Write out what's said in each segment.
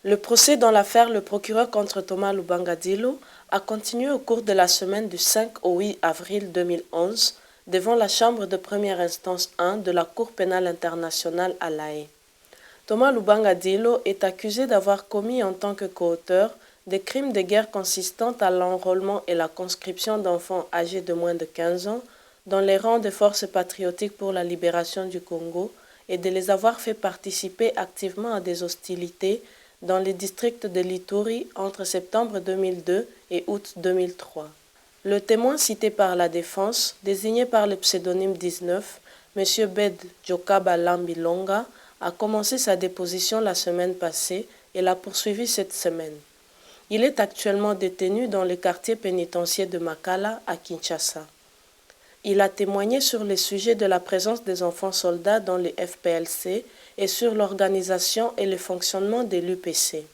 Le procès dans l'affaire Le procureur contre Thomas Lubanga Dilo a continué au cours de la semaine du 5 au 8 avril 2011 devant la Chambre de première instance 1 de la Cour pénale internationale à La Haye. Thomas Lubanga Dilo est accusé d'avoir commis en tant que coauteur des crimes de guerre consistant à l'enrôlement et la conscription d'enfants âgés de moins de 15 ans dans les rangs des forces patriotiques pour la libération du Congo et de les avoir fait participer activement à des hostilités dans les districts de l'Ituri entre septembre 2002 et août 2003. Le témoin cité par la défense, désigné par le pseudonyme 19, M. Bed Jokaba Lambilonga, a commencé sa déposition la semaine passée et l'a poursuivi cette semaine. Il est actuellement détenu dans le quartier pénitentiaire de Makala à Kinshasa. Il a témoigné sur les sujets de la présence des enfants soldats dans les FPLC et sur l'organisation et le fonctionnement de l'UPC.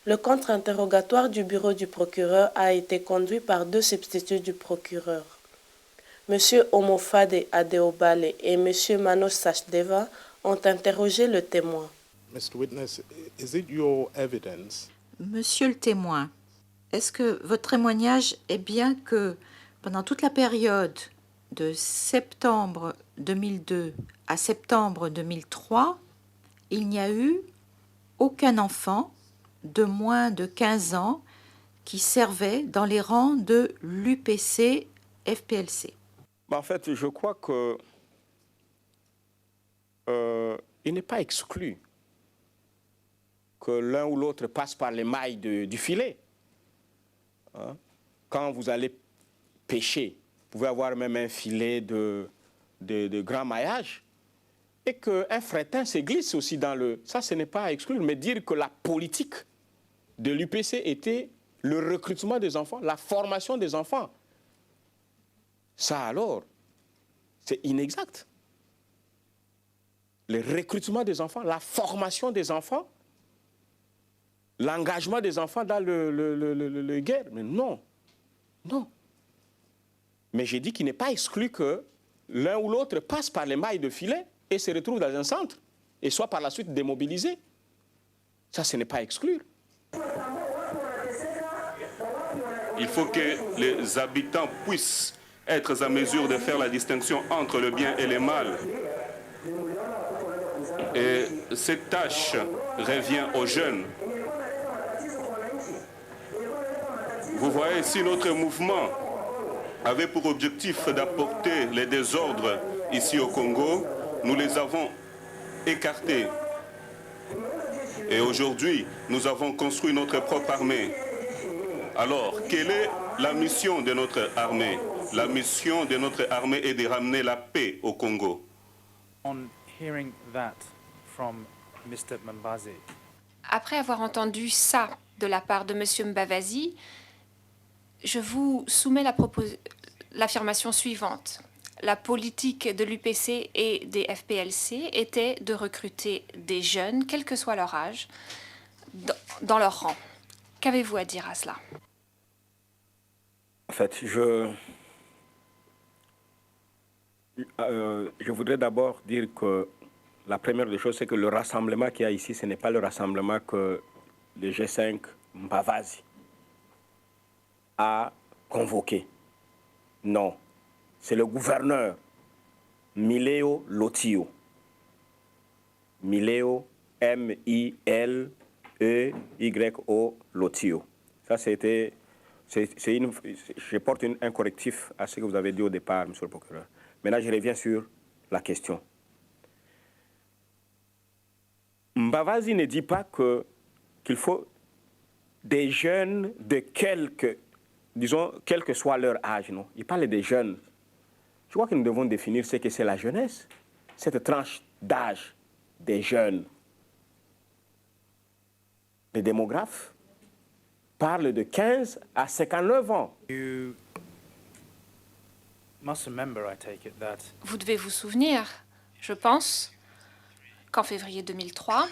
Le contre-interrogatoire du bureau du procureur a été conduit par deux substituts du procureur. M. Omofade Adeobale et M. Manos Sachdeva ont interrogé le témoin. Mr. Witness, is it your evidence? Monsieur le témoin, est-ce que votre témoignage est bien que pendant toute la période de septembre 2002 à septembre 2003, il n'y a eu aucun enfant de moins de 15 ans qui servait dans les rangs de l'UPC FPLC? En fait, je crois que il n'est pas exclu que l'un ou l'autre passe par les mailles du filet. Hein? Quand vous allez pêcher, vous pouvez avoir même un filet de grand maillage et qu'un fretin se glisse aussi dans le... Ça, ce n'est pas à exclure, mais dire que la politique de l'UPC était le recrutement des enfants, la formation des enfants. Ça alors, c'est inexact. Le recrutement des enfants, la formation des enfants, l'engagement des enfants dans le guerre. Mais non, non. Mais j'ai dit qu'il n'est pas exclu que l'un ou l'autre passe par les mailles de filet et se retrouve dans un centre et soit par la suite démobilisé. Ça, ce n'est pas exclu. Il faut que les habitants puissent être en mesure de faire la distinction entre le bien et le mal. Et cette tâche revient aux jeunes. Vous voyez ici notre mouvement avait pour objectif d'apporter les désordres ici au Congo. Nous les avons écartés. Et aujourd'hui, nous avons construit notre propre armée. Alors, quelle est la mission de notre armée? La mission de notre armée est de ramener la paix au Congo. Après avoir entendu ça de la part de M. Mbavazi, je vous soumets l'affirmation suivante. La politique de l'UPC et des FPLC était de recruter des jeunes, quel que soit leur âge, dans leur rang. Qu'avez-vous à dire à cela? En fait, je voudrais d'abord dire que la première des choses, c'est que le rassemblement qu'il y a ici, ce n'est pas le rassemblement que le G5 Mbavazi a convoqué. Non, c'est le gouverneur Mileo Lotio. Mileo, M-I-L-E-Y-O Lotio. Ça, c'était... Je porte un correctif à ce que vous avez dit au départ, monsieur le procureur. Maintenant, je reviens sur la question. Mbavazi ne dit pas qu'il faut des jeunes de disons, quel que soit leur âge, non. Il parle des jeunes. Je crois que nous devons définir ce que c'est la jeunesse, cette tranche d'âge des jeunes. Les démographes parlent de 15 à 59 ans. Vous devez vous souvenir, je pense, qu'en février 2003,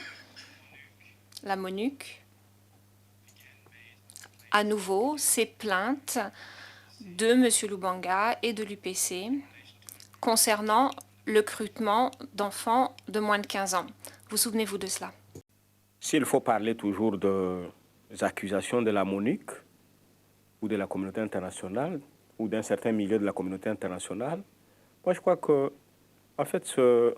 la MONUC, à nouveau, s'est plainte de M. Lubanga et de l'UPC concernant le recrutement d'enfants de moins de 15 ans. Vous souvenez-vous de cela? S'il faut parler toujours des accusations de la MONUC ou de la communauté internationale ou d'un certain milieu de la communauté internationale, moi je crois que, en fait, ce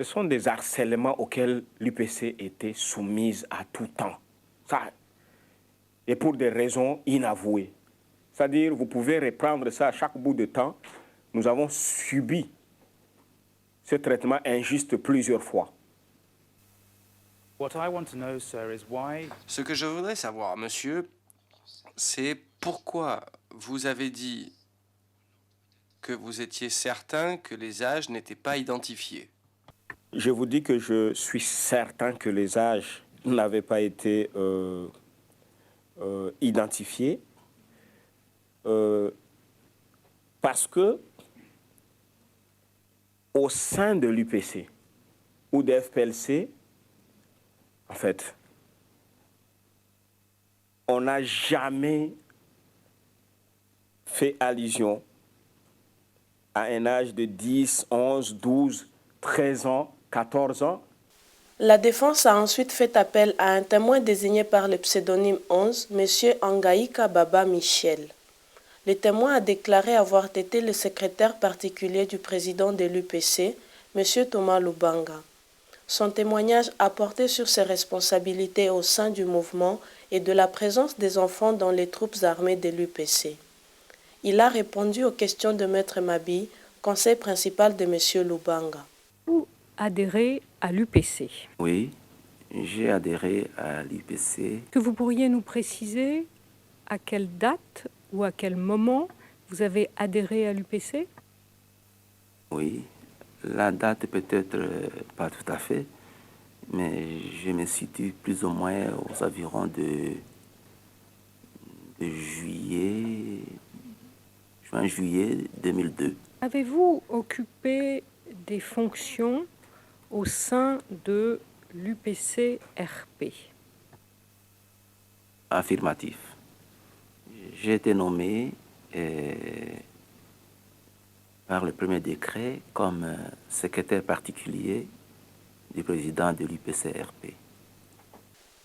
sont des harcèlements auxquels l'UPC était soumise à tout temps. Ça, et pour des raisons inavouées. C'est-à-dire, vous pouvez reprendre ça à chaque bout de temps. Nous avons subi ce traitement injuste plusieurs fois. Ce que je voudrais savoir, monsieur, c'est pourquoi vous avez dit que vous étiez certain que les âges n'étaient pas identifiés. Je vous dis que je suis certain que les âges n'avaient pas été identifiés parce que au sein de l'UPC ou de FPLC, en fait, on n'a jamais fait allusion à un âge de 10, 11, 12, 13 ans, 14 ans. La défense a ensuite fait appel à un témoin désigné par le pseudonyme 11, M. Angaïka Baba Michel. Le témoin a déclaré avoir été le secrétaire particulier du président de l'UPC, M. Thomas Lubanga. Son témoignage a porté sur ses responsabilités au sein du mouvement et de la présence des enfants dans les troupes armées de l'UPC. Il a répondu aux questions de Maître Mabi, conseil principal de M. Lubanga. Vous adhérez à l'UPC? Oui, j'ai adhéré à l'UPC. Que vous pourriez nous préciser à quelle date ou à quel moment vous avez adhéré à l'UPC? Oui, la date peut-être pas tout à fait, mais je me situe plus ou moins aux environs de juin-juillet 2002. Avez-vous occupé des fonctions au sein de l'UPC-RP? Affirmatif. J'ai été nommé par le premier décret comme secrétaire particulier du président de l'UPC-RP.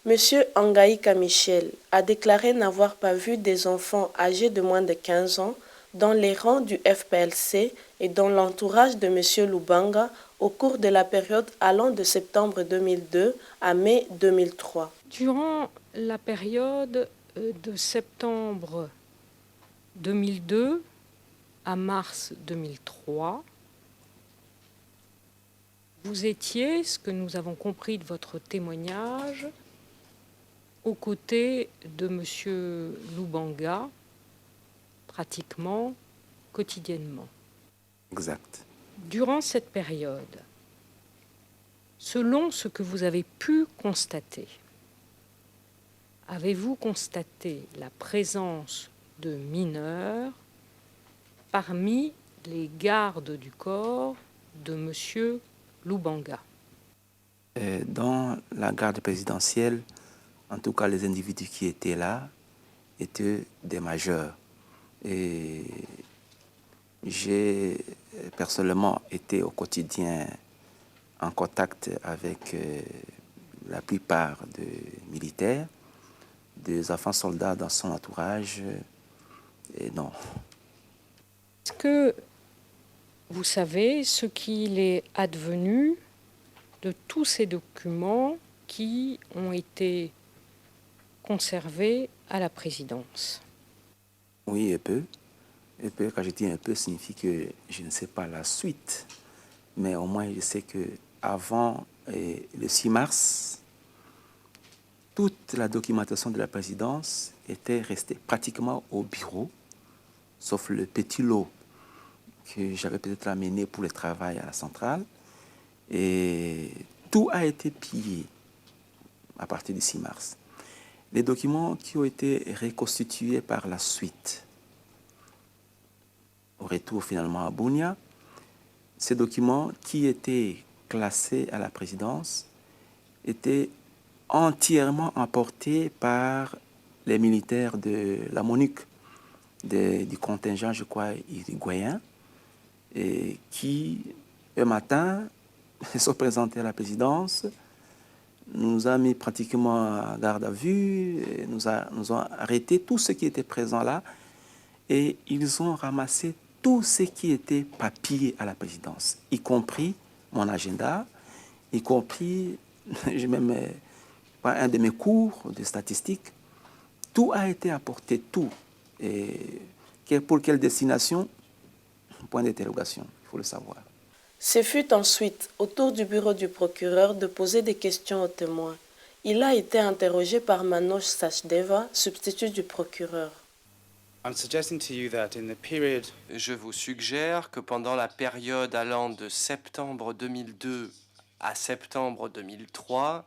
M. Angaïka Michel a déclaré n'avoir pas vu des enfants âgés de moins de 15 ans dans les rangs du FPLC et dans l'entourage de M. Lubanga au cours de la période allant de septembre 2002 à mai 2003. Durant la période de septembre 2002 à mars 2003, vous étiez, ce que nous avons compris de votre témoignage, aux côtés de M. Lubanga, pratiquement quotidiennement. Exact. Durant cette période, selon ce que vous avez pu constater, avez-vous constaté la présence de mineurs parmi les gardes du corps de M. Lubanga? Dans la garde présidentielle, en tout cas les individus qui étaient là étaient des majeurs. Et j'ai personnellement été au quotidien en contact avec la plupart des militaires, des enfants soldats dans son entourage, et non. Est-ce que vous savez ce qu'il est advenu de tous ces documents qui ont été conservés à la présidence? Oui, un peu. Un peu, quand je dis un peu, signifie que je ne sais pas la suite. Mais au moins, je sais qu'avant le 6 mars, toute la documentation de la présidence était restée pratiquement au bureau, sauf le petit lot que j'avais peut-être amené pour le travail à la centrale. Et tout a été pillé à partir du 6 mars. Les documents qui ont été reconstitués par la suite, au retour finalement à Bunia, ces documents qui étaient classés à la présidence étaient entièrement emportés par les militaires de la MONUC, du contingent, je crois, uruguayen, et qui, un matin, sont présentés à la présidence, nous a mis pratiquement à garde à vue, et nous ont arrêté tous ceux qui étaient présents là, et ils ont ramassé tout ce qui était papier à la présidence, y compris mon agenda, y compris même un de mes cours de statistique. Tout a été apporté, tout. Et pour quelle destination? Point d'interrogation, il faut le savoir. Ce fut ensuite au tour du bureau du procureur de poser des questions aux témoins. Il a été interrogé par Manoj Sachdeva, substitut du procureur. Je vous suggère que pendant la période allant de septembre 2002 à septembre 2003,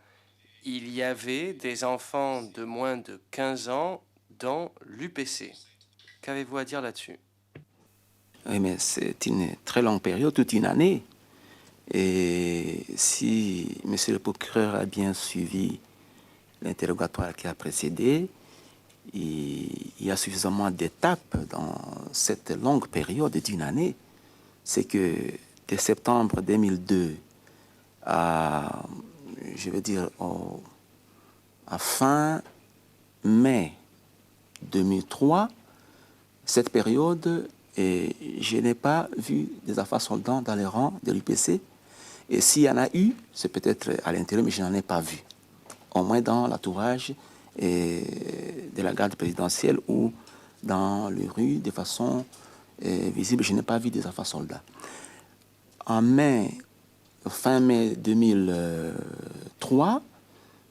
il y avait des enfants de moins de 15 ans dans l'UPC. Qu'avez-vous à dire là-dessus? Oui, mais c'est une très longue période, toute une année. Et si M. le procureur a bien suivi l'interrogatoire qui a précédé, il y a suffisamment d'étapes dans cette longue période d'une année. C'est que de septembre 2002 à, je veux dire, à fin mai 2003, cette période, je n'ai pas vu des affaires soldats dans les rangs de l'UPC. Et s'il y en a eu, c'est peut-être à l'intérieur, mais je n'en ai pas vu. Au moins dans l'entourage de la garde présidentielle ou dans les rues de façon visible, je n'ai pas vu des affaires soldats. En fin mai 2003,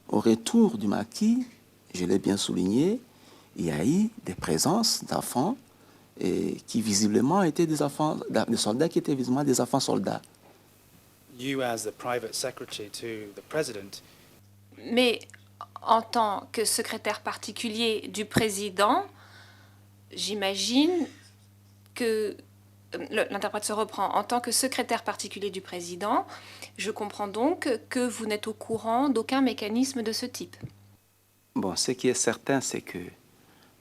au retour du maquis, je l'ai bien souligné, il y a eu des présences d'enfants qui visiblement étaient des enfants, des soldats qui étaient visiblement des enfants soldats. Mais en tant que secrétaire particulier du président, j'imagine que... L'interprète se reprend. En tant que secrétaire particulier du président, je comprends donc que vous n'êtes au courant d'aucun mécanisme de ce type. Bon, ce qui est certain, c'est que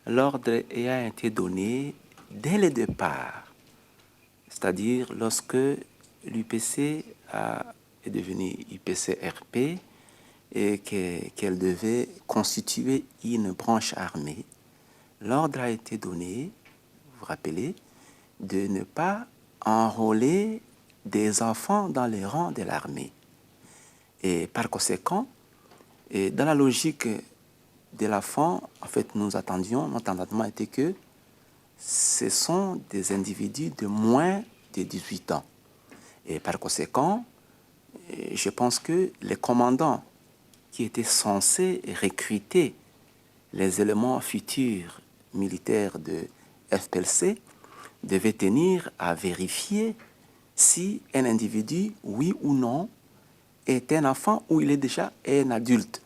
l'ordre ayant été donné dès le départ, c'est-à-dire lorsque l'UPC est devenue UPC-RP et qu'elle devait constituer une branche armée, l'ordre a été donné, vous vous rappelez, de ne pas enrôler des enfants dans les rangs de l'armée. Et par conséquent, dans la logique de l'enfant, en fait, notre entendement était que ce sont des individus de moins de 18 ans. Et par conséquent, je pense que les commandants qui étaient censés recruter les éléments futurs militaires de FPLC devaient tenir à vérifier si un individu, oui ou non, est un enfant ou il est déjà un adulte.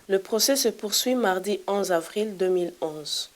Le procès se poursuit mardi 11 avril 2011.